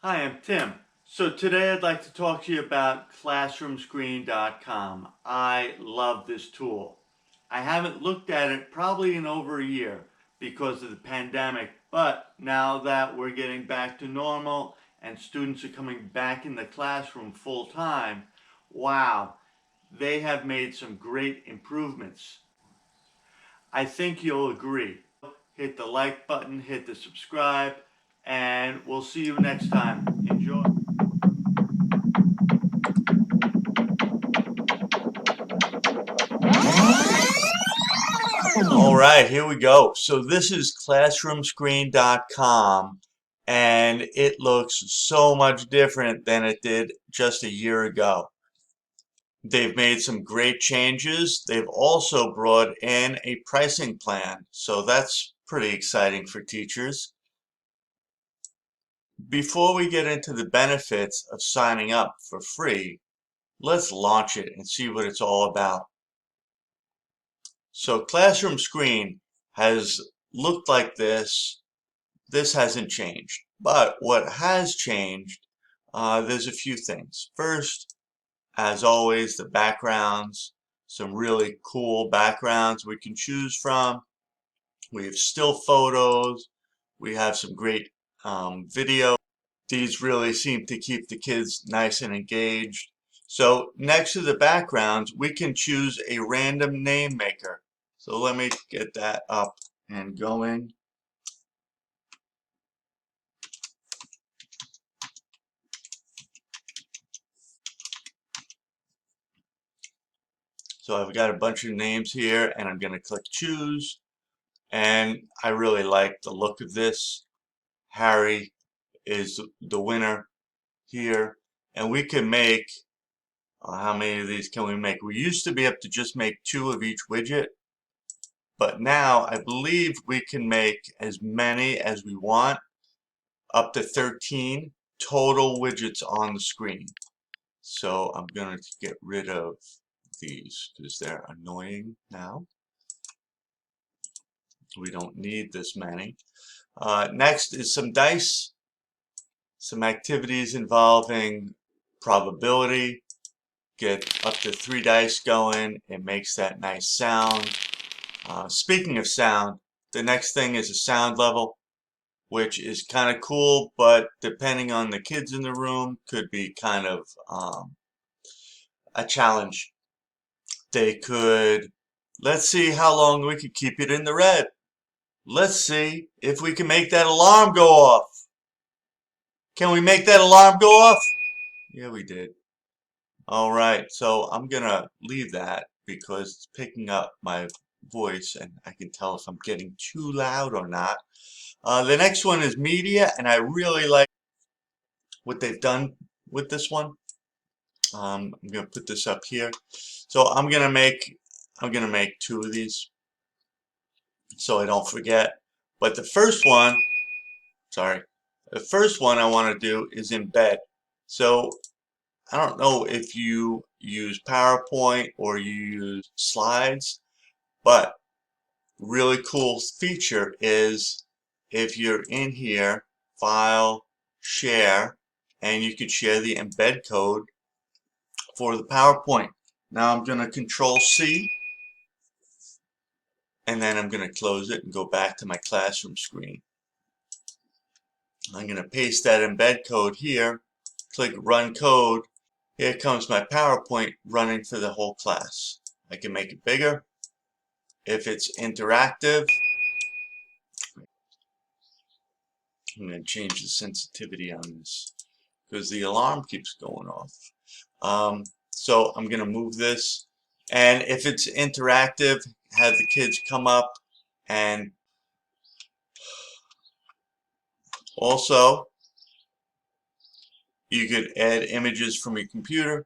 Hi, I'm Tim. So today I'd like to talk to you about classroomscreen.com. I love this tool. I haven't looked at it probably in over a year because of the pandemic, but now that we're getting back to normal and students are coming back in the classroom full time, wow, they have made some great improvements. I think you'll agree. Hit the like button, hit the subscribe, and we'll see you next time. Enjoy. All right, here we go. So this is classroomscreen.com, and it looks so much different than it did just a year ago. They've made some great changes. They've also brought in a pricing plan, so that's pretty exciting for teachers. Before we get into the benefits of signing up for free, let's launch it and see what it's all about. So Classroom Screen has looked like this. This hasn't changed. But what has changed, there's a few things. First, as always, the backgrounds, some really cool backgrounds we can choose from. We have still photos. We have some great video. These really seem to keep the kids nice and engaged. So next to the backgrounds, we can choose a random name maker. So let me get that up and going. So I've got a bunch of names here and I'm going to click choose. And I really like the look of this. Harry is the winner here. And we can make, how many of these can we make? We used to be able to just make 2 of each widget. But now I believe we can make as many as we want, up to 13 total widgets on the screen. So I'm going to get rid of these because they're annoying now. We don't need this many. Next is some dice, some activities involving probability. Get up to 3 dice going. It makes that nice sound. Speaking of sound, the next thing is a sound level, which is kind of cool, but depending on the kids in the room, could be kind of a challenge. They could, let's see how long we could keep it in the red. Let's see if we can make that alarm go off. Can we make that alarm go off? Yeah, we did. All right, so I'm gonna leave that because it's picking up my voice and I can tell if I'm getting too loud or not. The next one is media, and I really like what they've done with this one. I'm gonna put this up here. So I'm gonna make 2 of these so I don't forget. But the first one, sorry, the first one I want to do is embed. So I don't know if you use PowerPoint or you use slides, but really cool feature is if you're in here, file, share, and you can share the embed code for the PowerPoint. Now I'm going to Control C, and then I'm going to close it and go back to my classroom screen. I'm going to paste that embed code here, click Run Code. Here comes my PowerPoint running for the whole class. I can make it bigger. If it's interactive, I'm going to change the sensitivity on this because the alarm keeps going off. So I'm going to move this, and if it's interactive, have the kids come up, and also you could add images from your computer.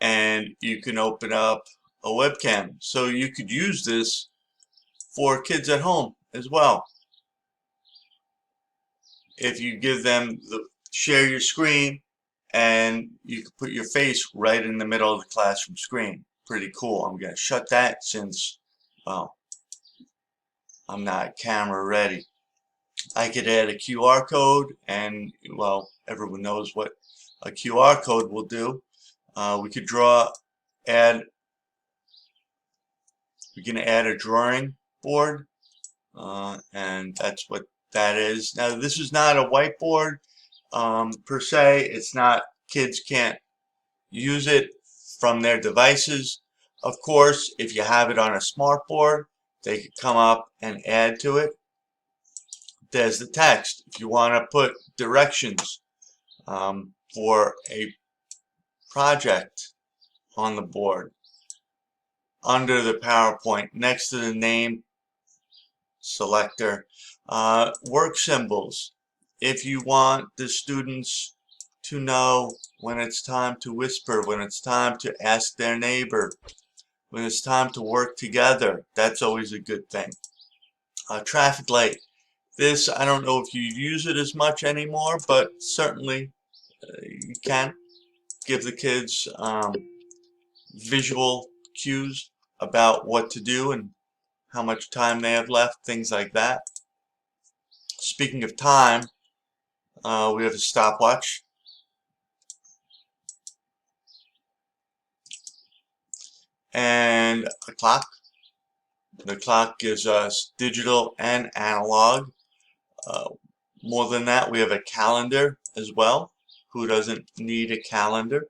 And you can open up a webcam. So you could use this for kids at home as well. If you give them share your screen, and you can put your face right in the middle of the classroom screen. pretty cool. I'm going to shut that since, well, I'm not camera ready. I could add a QR code, and, well, everyone knows what a QR code will do. We could we can add a drawing board, and that's what that is. Now, this is not a whiteboard per se. It's not, kids can't use it from their devices. Of course, if you have it on a smart board, they could come up and add to it. There's the text. If you want to put directions for a project on the board, under the PowerPoint, next to the name selector, work symbols. If you want the students to know when it's time to whisper, when it's time to ask their neighbor, when it's time to work together, that's always a good thing. Traffic light. This, I don't know if you use it as much anymore, but certainly you can give the kids visual cues about what to do and how much time they have left, things like that. Speaking of time, we have a stopwatch. And a clock. The clock gives us digital and analog. More than that, we have a calendar as well. Who doesn't need a calendar?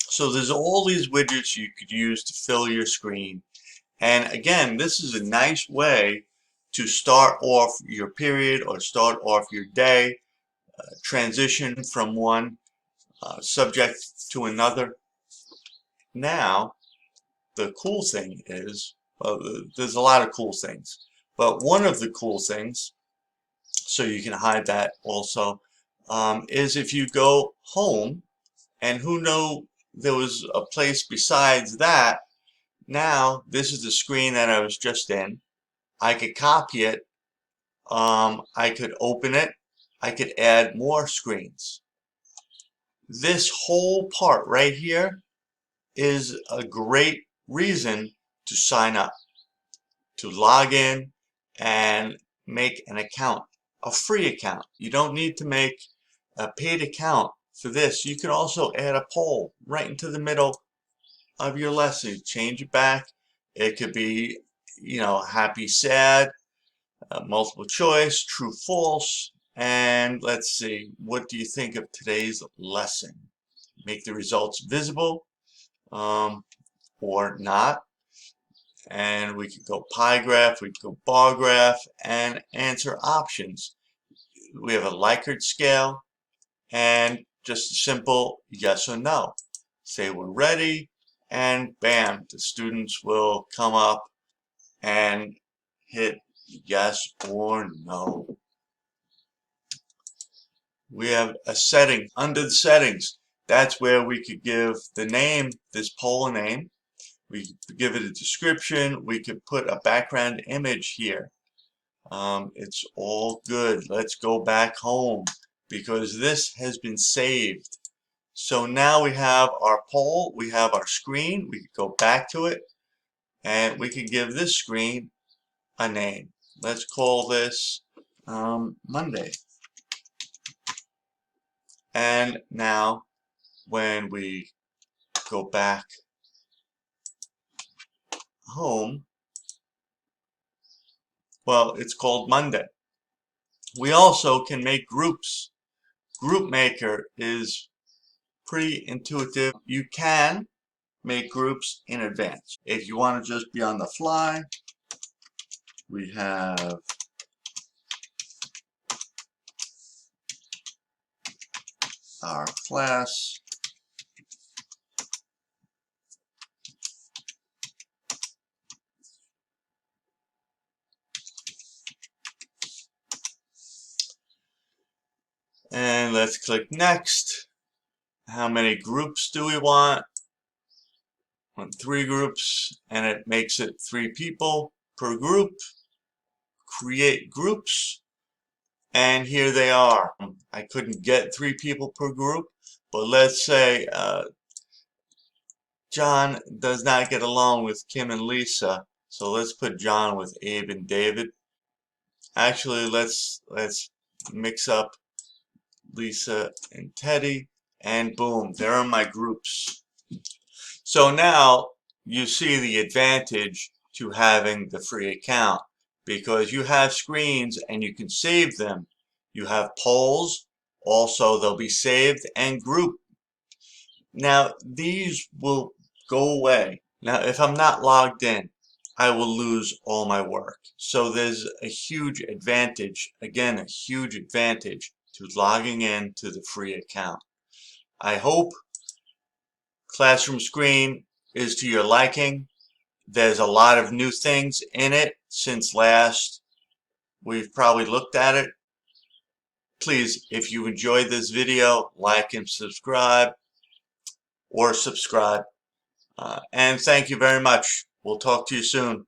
So there's all these widgets you could use to fill your screen. And again, this is a nice way to start off your period or start off your day, transition from one subject to another. Now, the cool thing is, well, there's a lot of cool things, but one of the cool things, so you can hide that also, is if you go home, and who knew there was a place besides that. Now, this is the screen that I was just in. I could copy it. I could open it. I could add more screens. This whole part right here is a great reason to sign up, to log in and make an account, a free account. You don't need to make a paid account for this. You can also add a poll right into the middle of your lesson. Change it back. It could be, happy, sad, multiple choice, true, false, and let's see, what do you think of today's lesson? Make the results visible or not. And we could go pie graph, we could go bar graph, and answer options. We have a Likert scale and just a simple yes or no. Say we're ready, and bam, the students will come up and hit yes or no. We have a setting. Under the settings, that's where we could give the name, this poll name. We could give it a description. We could put a background image here. It's all good. Let's go back home because this has been saved. So now we have our poll, we have our screen. We could go back to it, and we could give this screen a name. Let's call this Monday. And now when we go back home, well, it's called Monday. We also can make groups. Group Maker is pretty intuitive. You can make groups in advance. If you want to just be on the fly, we have our class. And let's click next. How many groups do we want? We want 3 groups, and it makes it 3 people per group. Create groups, and here they are. I couldn't get 3 people per group, but let's say John does not get along with Kim and Lisa, so let's put John with Abe and David. Actually, let's mix up Lisa and Teddy, and boom, there are my groups. So now you see the advantage to having the free account, because you have screens and you can save them. You have polls, also they'll be saved and grouped. Now these will go away. Now if I'm not logged in, I will lose all my work. So there's a huge advantage, again, a huge advantage to logging in to the free account. I hope Classroom Screen is to your liking. There's a lot of new things in it since last we've probably looked at it. Please, if you enjoyed this video, like and subscribe, or subscribe. And thank you very much. We'll talk to you soon.